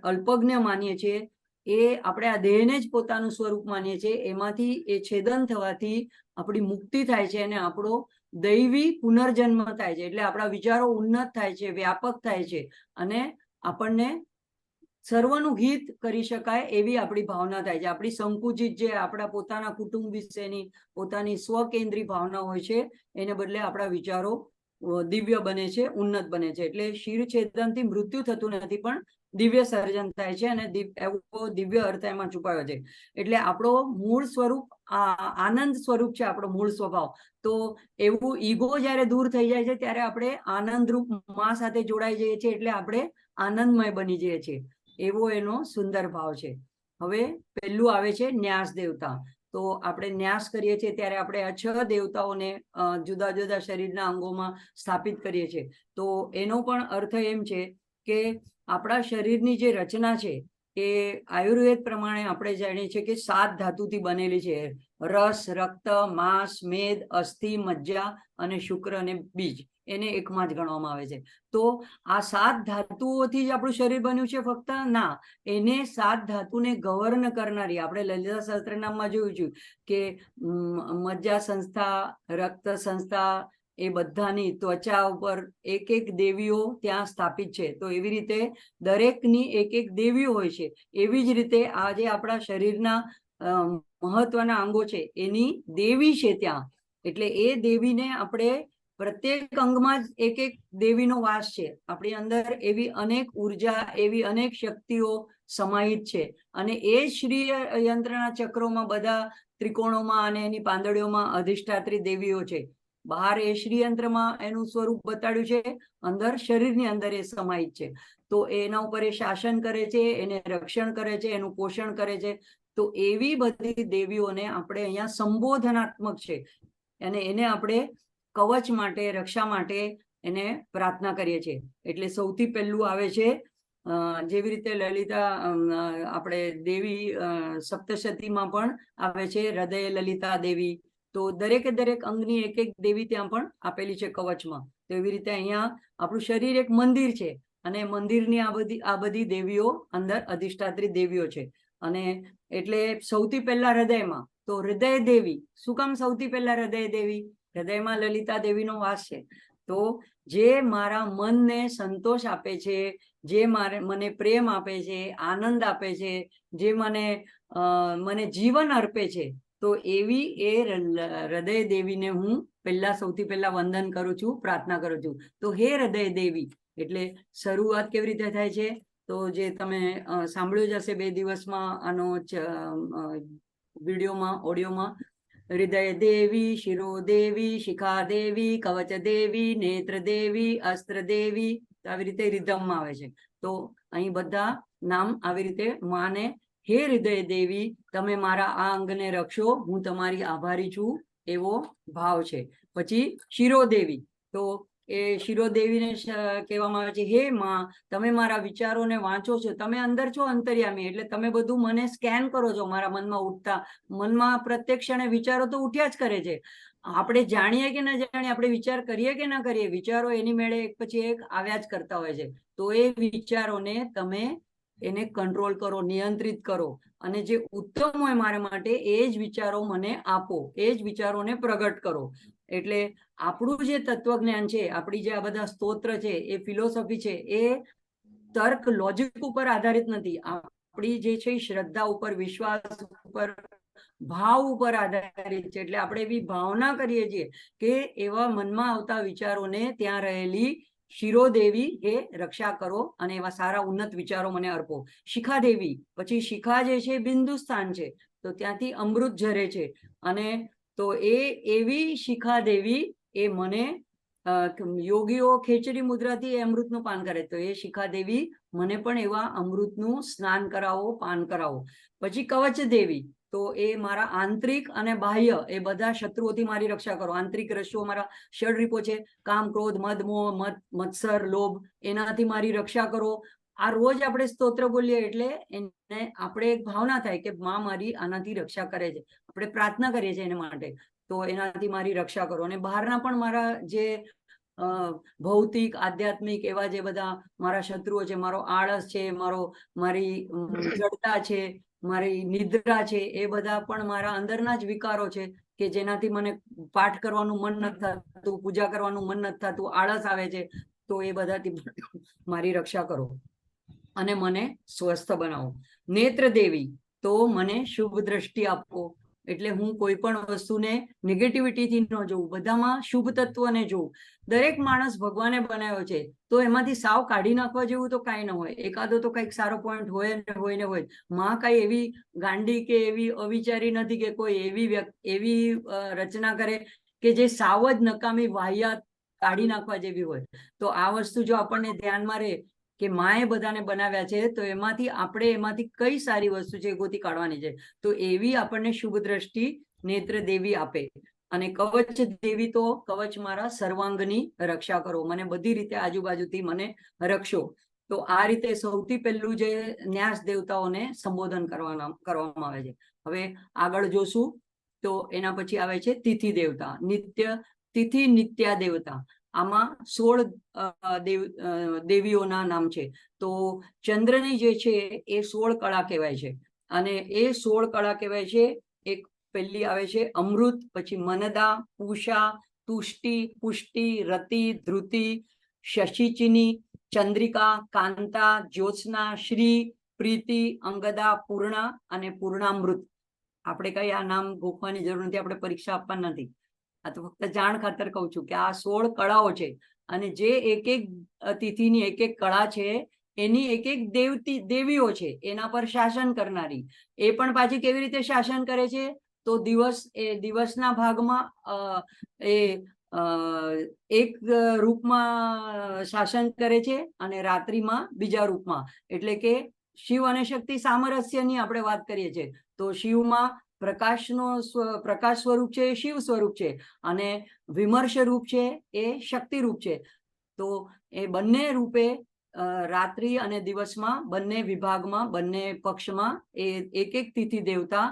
અલ્પજ્ઞ માનીએ છીએ, એ આપણે આ દેહને જ પોતાનું સ્વરૂપ માનીએ છીએ. એમાંથી એ છેદન થવાથી આપણી મુક્તિ થાય છે અને આપણો દૈવી પુનર્જન્મ થાય છે. એટલે આપણા વિચારો ઉન્નત થાય છે, વ્યાપક થાય છે, અને આપણને સર્વનું હિત કરી શકાય એવી આપણી ભાવના થાય છે. આપણી સંકુચિત જે આપણા પોતાના કુટુંબ વિશેની પોતાની સ્વકેન્દ્રી ભાવના હોય છે, એને બદલે આપણા વિચારો દિવ્ય બને છે, ઉન્નત બને છે. એટલે શિર છેદનથી મૃત્યુ થતું નથી, પણ દિવ્ય સર્જન થાય છે, અને એવો દિવ્ય અર્થ એમાં છુપાયો છે. એટલે આપણો મૂળ સ્વરૂપ આનંદ સ્વરૂપ છે, આપણો મૂળ સ્વભાવ. તો એવું ઈગો જ્યારે દૂર થઈ જાય છે ત્યારે આપણે આનંદરૂપ માં સાથે જોડાઈ જઈએ છીએ, એટલે આપણે આનંદમય બની જઈએ છીએ. એવો એનો સુંદર ભાવ છે. હવે પહેલું આવે છે ન્યાસ દેવતા. તો આપણે ન્યાસ કરીએ છીએ ત્યારે આપણે આ 6 દેવતાઓને જુદા જુદા શરીરના અંગોમાં સ્થાપિત કરીએ છીએ. તો એનો પણ અર્થ એમ છે કે આપણા શરીરની જે રચના છે એ આયુર્વેદ પ્રમાણે આપણે જાણીએ છીએ કે 7 ધાતુથી બનેલી છે. રસ, રક્ત, માંસ, મેદ, અસ્થિ, મજ્જા અને શુક્ર અને બીજ, એને એકમાં જ ગણવામાં આવે છે. તો આ 7 ધાતુઓથી જ આપણું શરીર બન્યું છે? ફક્ત ના, એને 7 ધાતુને ગવર્ન કરનારી, આપણે લલિતા સહસ્ત્રનામમાં જોયું છે કે મજ્જા સંસ્થા, રક્ત સંસ્થા, એ બધાની ત્વચા ઉપર એક દેવીઓ ત્યાં સ્થાપિત છે. તો એવી રીતે દરેકની એક દેવીઓ હોય છે. એવી જ રીતે આ જે આપણા શરીરના મહત્વના અંગો છે એની દેવી છે ત્યાં. એટલે એ દેવીને આપણે પ્રત્યેક અંગમાં જ એક દેવીનો વાસ છે. આપણી અંદર એવી અનેક ઉર્જા, એવી અનેક શક્તિઓ સમાહિત છે, અને એ શ્રી યંત્રના ચક્રોમાં બધા ત્રિકોણોમાં અને એની પાંદડીઓમાં અધિષ્ઠાત્રી દેવીઓ છે. બહાર એ શ્રીયંત્રમાં એનું સ્વરૂપ બતાડ્યું છે, અંદર શરીરની અંદર એ સમાહિત છે. તો એના ઉપર એ શાસન કરે છે, એને રક્ષણ કરે છે, એનું પોષણ કરે છે. તો એવી બધી દેવીઓને આપણે અહીંયા સંબોધનાત્મક છે, અને એને આપણે કવચ માટે, રક્ષા માટે એને પ્રાર્થના કરીએ છીએ. એટલે સૌથી પહેલું આવે છે જેવી રીતે લલિતા આપણે દેવી સપ્તશતીમાં પણ આવે છે હૃદય લલિતા દેવી. તો દરેકે દરેક અંગની એક એક દેવી ત્યાં પણ આપેલી છે કવચમાં. તો એવી રીતે અહીંયા આપણું શરીર એક મંદિર છે, અને મંદિરની આ બધી દેવીઓ અંદર અધિષ્ઠાત્રી દેવીઓ છે. અને એટલે સૌથી પહેલા હૃદયમાં તો હૃદય દેવી. શું કામ સૌથી પહેલા હૃદય દેવી? હૃદયમાં લલિતા દેવીનો વાસ છે. તો જે મારા મનને સંતોષ આપે છે, જે મને પ્રેમ આપે છે, આનંદ આપે છે, જે મને જીવન અર્પે છે, તો એવી એ હૃદય દેવીને હું સૌથી પહેલા વંદન કરું છું, પ્રાર્થના કરું છું. તો હે હૃદય દેવી. એટલે શરૂઆત કેવી રીતે થાય છે? તો જે તમે સાંભળ્યું જ હશે 2 દિવસમાં આનો વિડીયોમાં, ઓડિયોમાં, હૃદય દેવી, શિરો દેવી, શિખા દેવી, કવચ દેવી, નેત્ર દેવી, અસ્ત્ર દેવી. આવી રીતે રિધમમાં આવે છે. તો અહીં બધા નામ આવી રીતે માને, હે હૃદય દેવી, તમે મારા આ અંગને રક્ષો, હું તમારી આભારી છું, એવો ભાવ છે. પછી શિરોદેવી. તો એ શિરોદેવીને કહેવામાં આવે છે, હે માં, તમે મારા વિચારોને વાંચો છો, તમે અંદર છો અંતર્યામી, એટલે તમે બધું મને સ્કેન કરો છો. મારા મનમાં ઉઠતા, મનમાં પ્રત્યેક ક્ષણે વિચારો તો ઉઠ્યા જ કરે છે. આપણે જાણીએ કે ન જાણીએ, આપણે વિચાર કરીએ કે ના કરીએ, વિચારો એની મેળે એક પછી એક આવ્યા જ કરતા હોય છે. તો એ વિચારોને તમે એને કંટ્રોલ કરો, નિયંત્રિત કરો, અને જે ઉત્તમ હોય મારા માટે એ જ વિચારો મને આપો, એ જ વિચારોને પ્રગટ કરો. એટલે આપણું જે તત્વજ્ઞાન છે, આપણી જે આ બધા સ્તોત્ર છે, એ ફિલોસોફી છે, એ તર્ક લોજિક ઉપર આધારિત નથી. આપણી જે છે શ્રદ્ધા ઉપર, વિશ્વાસ ઉપર, ભાવ ઉપર આધારિત છે. એટલે આપણે એવી ભાવના કરીએ છીએ કે એવા મનમાં આવતા વિચારોને ત્યાં રહેલી શિરોદેવી એ રક્ષા કરો, અને એવા સારા ઉન્નત વિચારો મને અર્પો. શિખા દેવી. પછી શિખા જે છે બિંદુ સ્થાન છે, તો ત્યાંથી અમૃત ઝરે છે. અને તો એવી શિખા દેવી એ મને યોગીઓ ખેચરી મુદ્રાથી એ અમૃતનું પાન કરે, તો એ શિખા દેવી મને પણ એવા અમૃતનું સ્નાન કરાવો, પાન કરાવો. પછી કવચ દેવી. તો એ મારા આંતરિક અને બાહ્ય એ બધા શત્રુઓથી મારી રક્ષા કરો. આંતરિક રશ્યો મારા ષડરીપો છે, કામ, ક્રોધ, મદ, મોહ, મત્સર, લોભ, એનાથી મારી રક્ષા કરો. આ રોજ આપણે સ્તોત્ર બોલીએ એટલે એને આપણે એક ભાવના થાય કે માં મારી આનાથી રક્ષા કરે છે, આપણે પ્રાર્થના કરીએ છીએ એને માટે. તો એનાથી મારી રક્ષા કરો. અને બહારના પણ મારા જે ભૌતિક, આધ્યાત્મિક એવા જે બધા મારા શત્રુઓ છે, મારો આળસ છે, મારી જડતા છે, મારી નિદ્રા છે, એ બધા પણ મારા અંદરના જ વિકારો છે કે જેનાથી મને પાઠ કરવાનું મન નથી થતું, પૂજા કરવાનું મન નથી થતું, આળસ આવે છે. તો એ બધાથી મારી રક્ષા કરો અને મને સ્વસ્થ બનાવો. નેત્ર દેવી. તો મને શુભ દ્રષ્ટિ આપો, એટલે હું કોઈ પણ વસ્તુને નેગેટિવિટીથી ન જોઉં, બધામાં શુભ તત્વને જોઉં. દરેક માણસ ભગવાને બનાવ્યો છે, તો એમાંથી સાવ કાઢી નાખવા જેવું તો કાંઈ ન હોય. એકાદો તો કંઈક સારો પોઈન્ટ હોય ને હોય. માં કાંઈ એવી ગાંડી કે એવી અવિચારી નથી કે કોઈ એવી રચના કરે કે જે સાવ જ નકામી, વાહિયાત, કાઢી નાખવા જેવી હોય. તો આ વસ્તુ જો આપણને ધ્યાનમાં રહે કે માએ બધાને બનાવ્યા છે, તો એમાંથી કઈ સારી વસ્તુ છે એ ગોતી કાઢવાની છે. તો એવી આપણને શુભ દ્રષ્ટિ નેત્ર દેવી આપે. અને કવચ દેવી, તો કવચ મારા સર્વાંગની રક્ષા કરો, મને બધી રીતે આજુબાજુથી મને રક્ષો. તો આ રીતે સૌથી પહેલું જે ન્યાસ દેવતાઓને સંબોધન કરવામાં આવે છે. હવે આગળ જોશું તો એના પછી આવે છે તિથિ દેવતા, તિથિ નિત્યા દેવતા. આમાં 16 દેવીઓના નામ છે. તો ચંદ્રની જે છે એ 16 કળા કહેવાય છે, અને એ 16 કળા કહેવાય છે. એક પહેલી આવે છે અમૃત, પછી મનદા, પૂષા, તુષ્ટિ, પુષ્ટિ, રતિ, ધૃતિ, શશિચિની, ચંદ્રિકા, કાંતા, જ્યોત્સના, શ્રી, પ્રીતિ, અંગદા, પૂર્ણા અને પૂર્ણામૃત. આપણે કઈ આ નામ ગોખવાની જરૂર નથી, આપણે પરીક્ષા આપવા નથી. આ તો ફક્ત જાણ ખાતર કહું છું કે આ 16 કળાઓ છે, અને જે એક એક તિથિની એક એક કળા છે એની એક એક દેવીઓ છે એના પર શાસન કરનારી. એ પણ પાછી કેવી રીતે શાસન કરે છે? તો દિવસના ભાગમાં એ એક રૂપમાં શાસન કરે છે અને રાત્રિમાં બીજા રૂપમાં. એટલે કે શિવ અને શક્તિ સામરસ્યની આપણે વાત કરીએ છીએ તો શિવમાં પ્રકાશ સ્વરૂપ છે એ શિવ સ્વરૂપ છે અને વિમર્શ રૂપ છે એ શક્તિ રૂપ છે. તો એ બંને રૂપે રાત્રિ અને દિવસમાં બંને વિભાગમાં બંને પક્ષમાં એ એક તિથિ દેવતા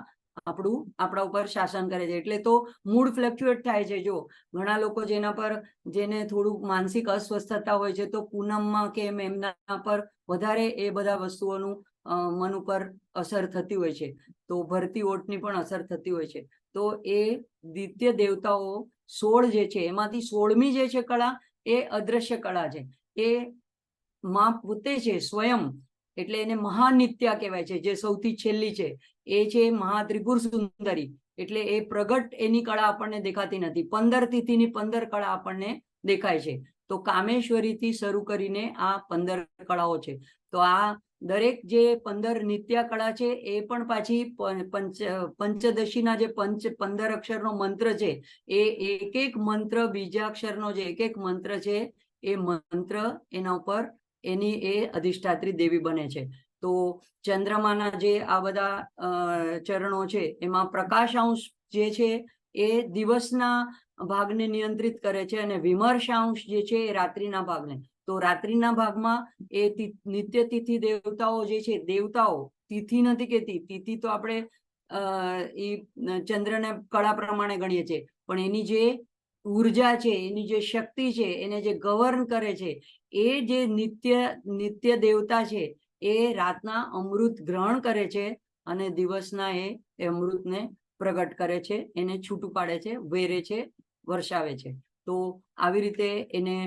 આપણા ઉપર શાસન કરે છે. એટલે તો મૂડ ફ્લક્ચ્યુએટ થાય છે. જો ઘણા લોકો જેને થોડુંક માનસિક અસ્વસ્થતા હોય છે તો પૂનમમાં કે એમના પર વધારે એ બધા વસ્તુઓનું મન ઉપર અસર થતી હોય છે. તો ભરતી ઓટની પણ અસર થતી હોય છે. તો એ દિત્ય દેવતાઓ 16 જે છે એમાંથી 16મી જે છે કળા એ અદ્રશ્ય કળા છે. એ માં પોતે છે સ્વયં, એટલે એને મહાનિત્યા કહેવાય છે. જે સૌથી છેલ્લી છે એ છે મહાત્રિપુર સુંદરી. એટલે એ પ્રગટ એની કળા આપણને દેખાતી નથી. 15 તિથિની 15 કળા આપણને દેખાય છે. તો કામેશ્વરીથી શરૂ કરીને આ 15 કળાઓ છે. તો આ દરેક જે 15 નિત્ય કળા છે એ પણ પાછી પંચદશીના જે 15 અક્ષરનો મંત્ર છે એ એક મંત્ર બીજા અક્ષરનો જે એક મંત્ર છે એ મંત્ર એના ઉપર એની એ અધિષ્ઠાત્રી દેવી બને છે. તો ચંદ્રમાના જે આ બધા ચરણો છે એમાં પ્રકાશાંશ જે છે એ દિવસના ભાગને નિયંત્રિત કરે છે અને વિમર્શાંશ જે છે એ રાત્રિના ભાગને. તો રાત્રિના ભાગમાં એ નિત્ય તિથિ દેવતાઓ જે છે, દેવતાઓ તિથિ નથી કેતી, તિથિ તો આપણે એ ચંદ્રને કળા પ્રમાણે ગણીએ છીએ, પણ એની જે ઉર્જા છે, એની જે શક્તિ છે, એને જે ગવર્ન કરે છે, એ જે નિત્ય દેવતા છે એ રાતના અમૃત ગ્રહણ કરે છે અને દિવસના એ અમૃતને પ્રગટ કરે છે, એને છૂટું પાડે છે, વેરે છે, વર્ષાવે છે. તો આવી રીતે એને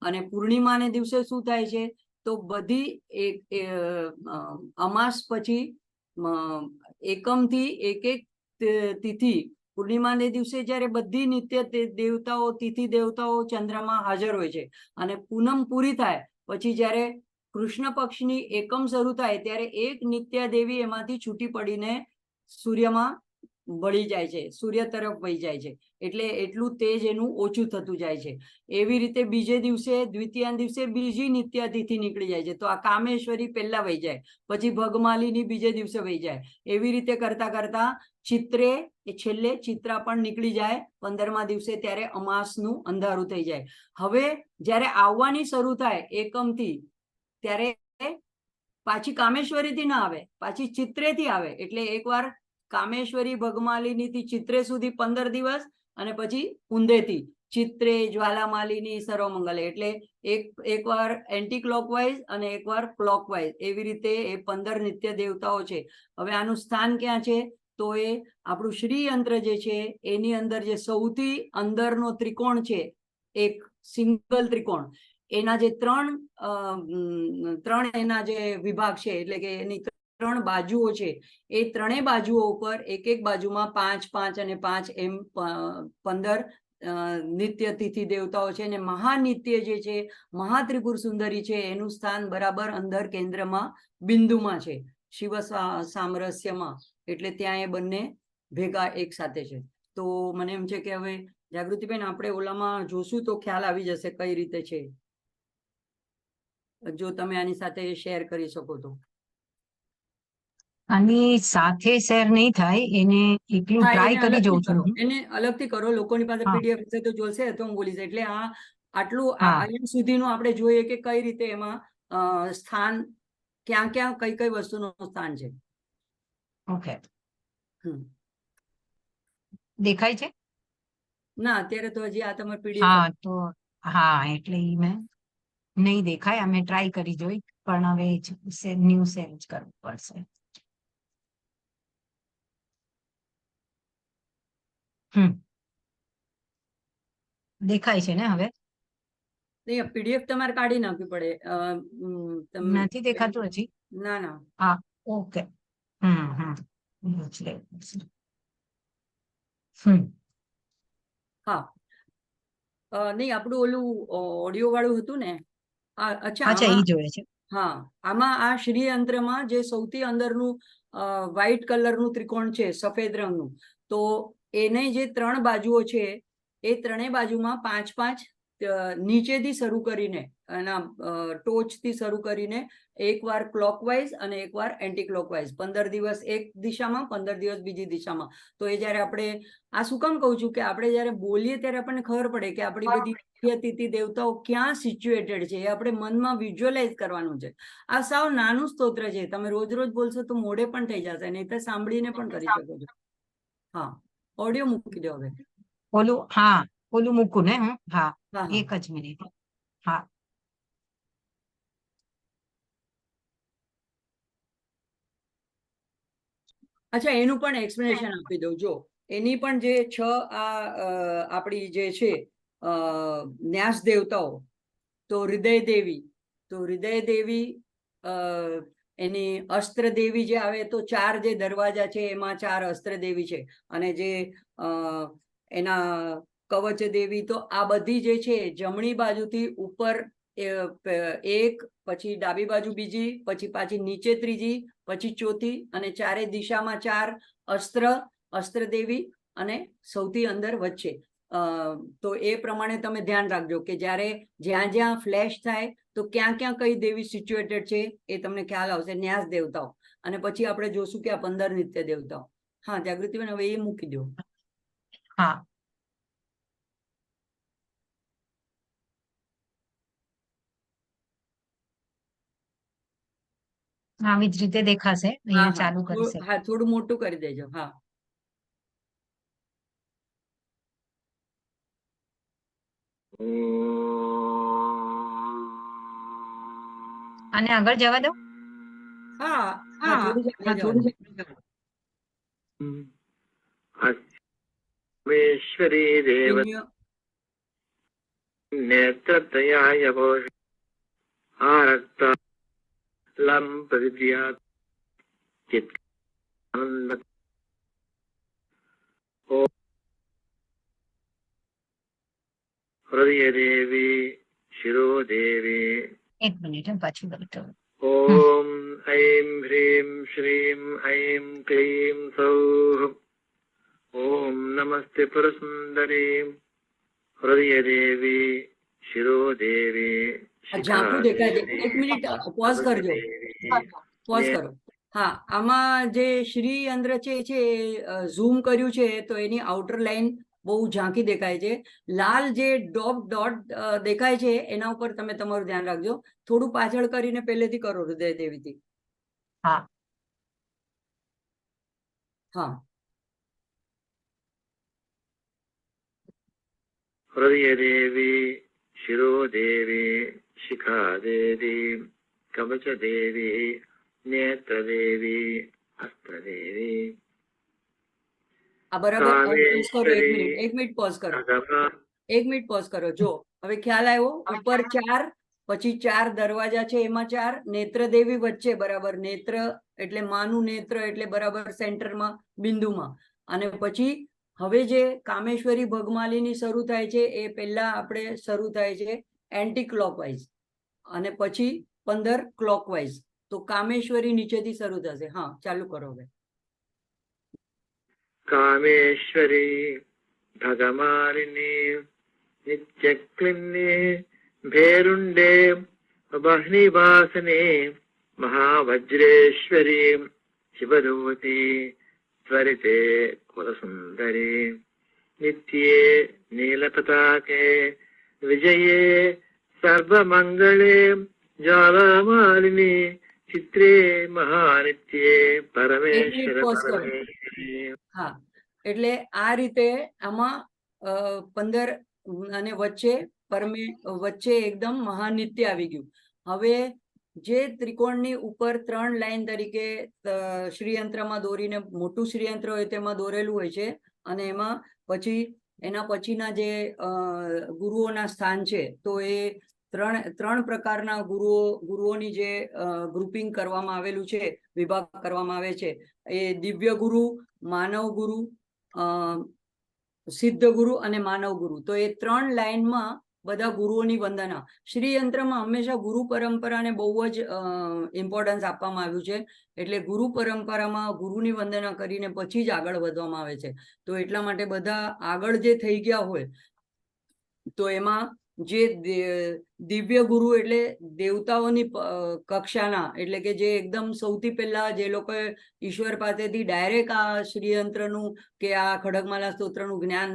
અને પૂર્ણિમાને દિવસે શું થાય છે તો બધી અમાસ પછી એકમથી એક તિથિ પૂર્ણિમાને દિવસે જ્યારે બધી નિત્ય દેવતાઓ તિથિ દેવતાઓ ચંદ્રમાં હાજર હોય છે અને પૂનમ પૂરી થાય પછી જ્યારે કૃષ્ણ પક્ષની એકમ શરૂ થાય ત્યારે એક નિત્ય દેવી એમાંથી છૂટી પડીને સૂર્યમાં વળી જાય છે, સૂર્ય તરફ વહી જાય છે. એટલે એટલું તેજ એનું ઓછું થતું જાય છે. એવી રીતે બીજે દિવસે દ્વિતીયા દિવસે બીજી નિત્ય તિથિ નીકળી જાય છે. તો આ કામેશ્વરી પહેલા વહી જાય, પછી ભગમાલિની બીજે દિવસે વહી જાય. એવી રીતે કરતા કરતા ચિત્રે એ છેલ્લે ચિત્રા પણ નીકળી જાય 15મા દિવસે, ત્યારે અમાસનું અંધારું થઈ જાય. હવે જ્યારે આવવાની શરૂ થાય એકમથી ત્યારે પાછી કામેશ્વરીથી ના આવે, પાછી ચિત્રેથી આવે. એટલે એકવાર કામેશ્વરી ભગમાલિનીથી ચિત્રે સુધી 15 દિવસ અને પછી ઊંધેથી ચિત્રે જ્વાલામાલિની સર્વમંગલે. એટલે એકવાર એન્ટી ક્લોકવાઇઝ અને એકવાર ક્લોકવાઇઝ, એવી રીતે એ 15 નિત્ય દેવતાઓ છે. હવે આનું સ્થાન ક્યાં છે તો એ આપણું શ્રીયંત્ર જે છે એની અંદર જે સૌથી અંદરનો ત્રિકોણ છે, એક સિંગલ ત્રિકોણ, એના જે ત્રણ એના જે વિભાગ છે, એટલે કે એની 3 બાજુઓ છે, એ ત્રણેય બાજુઓ ઉપર એક બાજુમાં 5, 5 અને 5 એમ 15 નિત્ય તિથિ દેવતાઓ છે. અને મહાનિત્ય જે છે મહાત્રિપુર સુંદરી છે એનું સ્થાન બરાબર અંદર કેન્દ્રમાં બિંદુમાં છે, શિવ સામરસ્યમાં. એટલે ત્યાં એ બંને ભેગા એક સાથે છે. તો મને એમ છે કે હવે જાગૃતિબેન આપણે ઓલામાં જોશું તો ખ્યાલ આવી જશે કઈ રીતે છે, જો તમે આની સાથે શેર કરી શકો તો. આની સાથે શેર નહીં થાય, એને એકલું ટ્રાય કરી જોઉં છું હું. એને અલગથી કરો, લોકોની પાસે પીડીએફ હશે તો જોશે તો હું બોલીશ. એટલે આટલું અહીંયા સુધીનું આપણે જોઈએ કે કઈ રીતે એમાં સ્થાન ક્યાં ક્યાં કઈ વસ્તુનું સ્થાન છે. ઓકે, દેખાય છે? ના, અત્યારે તો હજી આ તમારે પીડીએફ. હા, તો હા, એટલે મેં નહીં દેખાય, અમે ટ્રાય કરી જોઈ, પણ હવે ન્યૂ સેન્ડ કરવું પડશે. દેખાય છે ને હવે? પીડીએફ તમારે કાઢી નાખવી પડે. નથી દેખાતું હજી? ના ના. હા, ઓકે. હા, નહીં આપણું ઓલું ઓડિયો વાળું હતું ને. અચ્છા, એ જોઈએ છે. હા, આમાં આ શ્રી યંત્રમાં જે સૌથી અંદરનું વ્હાઈટ કલરનું ત્રિકોણ છે સફેદ રંગનું, તો એને જે 3 બાજુઓ છે એ ત્રણેય બાજુમાં 5-5 નીચેથી શરૂ કરીને એના ટોચથી શરૂ કરીને એકવાર ક્લોકવાઇઝ અને એકવાર એન્ટી ક્લોકવાઇઝ 15 દિવસ એક દિશામાં 15 દિવસ બીજી દિશામાં. તો એ જ્યારે આપણે આ શું કામ કહું છું કે આપણે જ્યારે બોલીએ ત્યારે આપણને ખબર પડે કે આપણી બધી અતિથિ દેવતાઓ ક્યાં સિચ્યુએટેડ છે, એ આપણે મનમાં વિઝ્યુઅલાઇઝ કરવાનું છે. આ સાવ નાનું સ્તોત્ર છે, તમે રોજ રોજ બોલશો તો મોઢે પણ થઈ જશે, નહીં તો સાંભળીને પણ કરી શકો છો. હા, ઓડિયો મૂકી દો હવે. ઓલું મૂકું ને હું? હા, હા, એક જ મિનિટ. હા, અચ્છા, એનું પણ એક્સપ્લેનેશન આપી દઉં. જો એની પણ જે 6 આપણી જે છે ન્યાસ દેવતાઓ, તો હૃદય દેવી, તો હૃદય દેવી એની અસ્ત્ર દેવી જે આવે, તો 4 જે દરવાજા છે એમાં 4 અસ્ત્ર દેવી છે. અને જે એના કવચ દેવી, તો આ બધી જે છે જમણી બાજુથી ઉપર એક, પછી ડાબી બાજુ બીજી, પછી પાછી નીચે ત્રીજી, પછી ચોથી, અને 4 દિશામાં 4 અસ્ત્ર દેવી, અને સૌથી અંદર વચ્ચે. તો એ પ્રમાણે તમે ધ્યાન રાખજો કે જ્યારે જ્યાં જ્યાં ફ્લેશ થાય તો ક્યાં ક્યાં કઈ દેવી સિચ્યુએટેડ છે એ તમને ખ્યાલ આવશે. ન્યાસ દેવતાઓ, અને પછી આપણે જોશું કે આ 15 નિત્ય દેવતાઓ. હા, જાગૃતિબેન, હવે એ મૂકી દો. હા. આવી જ રીતે દેખાશે. હા, અહીંયા ચાલુ કરી શકે. હા, થોડું મોટું કરી દેજો. હા, અને આગળ જવા દો. હા, હા, થોડું જવા દો. ईश्वरी देव नेत्रत्रयाय आरक्ता लम प्रविद्यात् चित्तानंद ओम हृदय देवी शिरो देवी. એક મિનિટ પાછું કરતો. ओम ऐं ह्रीं श्रीं ऐं क्लीं सौः. ओम नमस्ते परसुंदरी हृदय देवी शिरो देवी. ઝાંખું દેખાય છે. એક મિનિટ પોઝ કરજો, પોઝ કરો. હા, આમાં જે શ્રી યંત્ર છે ઝૂમ કર્યું છે, તો એની આઉટર લાઈન બહુ ઝાંખી દેખાય છે. લાલ જે ડોટ દેખાય છે એના ઉપર તમે તમારું ધ્યાન રાખજો. થોડું પાછળ કરીને પહેલેથી કરો, હૃદય દેવીથી. હા, હા. हृदय देवी शिरो देवी शिखा देवी कवच देवी नेत्र देवी अस्त्र देवी. આ બરાબર. પોઝ કરો, એક મિનિટ પોઝ કરો, એક મિનિટ પોઝ કરો. જો હવે ખ્યાલ આવ્યો. ઉપર 4, પછી 4 દરવાજા છે એમાં 4 નેત્ર દેવી વચ્ચે, બરાબર. નેત્ર એટલે માનું નેત્ર, એટલે બરાબર સેન્ટરમાં બિંદુમાં. અને પછી હવે જે કામેશ્વરી ભગમાલીની શરૂ થાય છે એ પહેલા આપણે શરૂ થાય છે એન્ટી ક્લોકવાઇઝ, અને પછી 15 ક્લોકવાઇઝ. તો કામેશ્વરી નીચેથી શરૂ થશે. હા, ચાલુ કરો હવે. कामेश्वरी भगमालिनी नित्यक्लिन्ने भेरुण्डे बह्निवासने महावज्रेश्वरी शिवरूपी त्वरिते कुलसुन्दरी नित्ये नीलपताके विजये सर्वमङ्गले ज्वालामालिनी चित्रे महानित्ये परमेश्वर परमेश्वरी. હા, એટલે આ રીતે આમાં 15 અને વચ્ચે એકદમ મહાનિત્ય આવી ગયું. હવે જે ત્રિકોણની ઉપર 3 લાઈન તરીકે શ્રીયંત્રમાં દોરીને, મોટું શ્રીયંત્ર હોય તેમાં દોરેલું હોય છે, અને એમાં પછી એના પછીના જે ગુરુઓના સ્થાન છે, તો એ ત્રણ પ્રકારના ગુરુઓની જે ગ્રુપિંગ કરવામાં આવેલું છે, વિભાગ કરવામાં આવે છે. એ દિવ્ય ગુરુ, માનવ ગુરુ, સિદ્ધ ગુરુ અને માનવ ગુરુ. તો એ 3 લાઈનમાં બધા ગુરુઓની વંદના. શ્રીયંત્રમાં હંમેશા ગુરુ પરંપરાને બહુ જ ઇમ્પોર્ટન્સ આપવામાં આવ્યું છે. એટલે ગુરુ પરંપરામાં ગુરુની વંદના કરીને પછી જ આગળ વધવામાં આવે છે. તો એટલા માટે બધા આગળ જે થઈ ગયા હોય તો એમાં જે દિવ્ય ગુરુ એટલે દેવતાઓની કક્ષાના, એટલે કે જે એકદમ સૌથી પહેલા જે લોકોએ ઈશ્વર પાસેથી ડાયરેક્ટ આ શ્રીયંત્રનું કે આ ખડગમાલા સ્તોત્રનું જ્ઞાન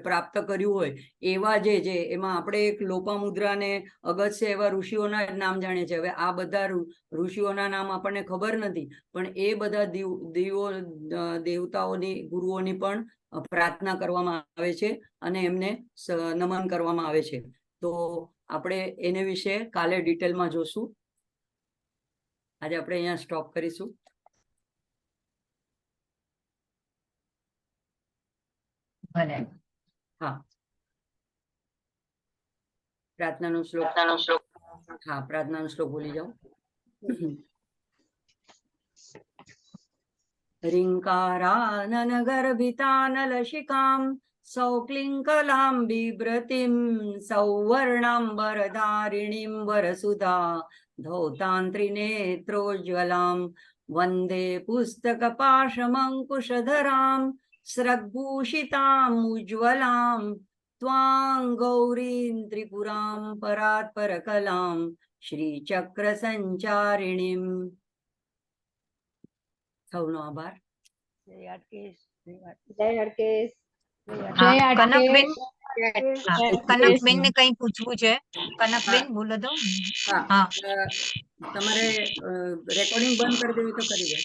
પ્રાપ્ત કર્યું હોય એવા જે એમાં આપણે એક લોપામુદ્રા ને અગસ્ત્ય એવા ઋષિઓના નામ જાણીએ છીએ. હવે આ બધા ઋષિઓના નામ આપણને ખબર નથી, પણ એ બધા દેવતાઓની ગુરુઓની પણ પ્રાર્થના કરવામાં આવે છે અને એમને નમન કરવામાં આવે છે. તો આપણે એને વિશે કાલે ડિટેલમાં જોશું. આજે આપણે અહીંયા સ્ટોપ કરીશું. ભલે. હા, પ્રાર્થનાનો શ્લોક. હા, પ્રાર્થનાનો શ્લોક બોલી જાઓ. રિંકારાનન ગર્ભિતાનલશિકામ સૌક્લિંકલામ બિભ્રતિમ સૌવર્ણાંબરધારિણીમ વરસુધા ધૌતાંત્રિનેત્રોજ્વલામ વંદે પુસ્તકપાશમંકુશધરામ સ્રગ્ભૂષિતામ ઉજ્જવલામ ત્વાં ગૌરીં ત્રિપુરામ પરાત્પરકલામ શ્રીચક્ર સંચારિણીમ. સૌનો આભાર. જય હાટકેશ. હા, કનકબેન. હા, કનકબેન ને કઈ પૂછવું છે? કનકબેન બોલો તો. હા, હા. તમારે રેકોર્ડિંગ બંધ કરી દેવી તો કરી દો.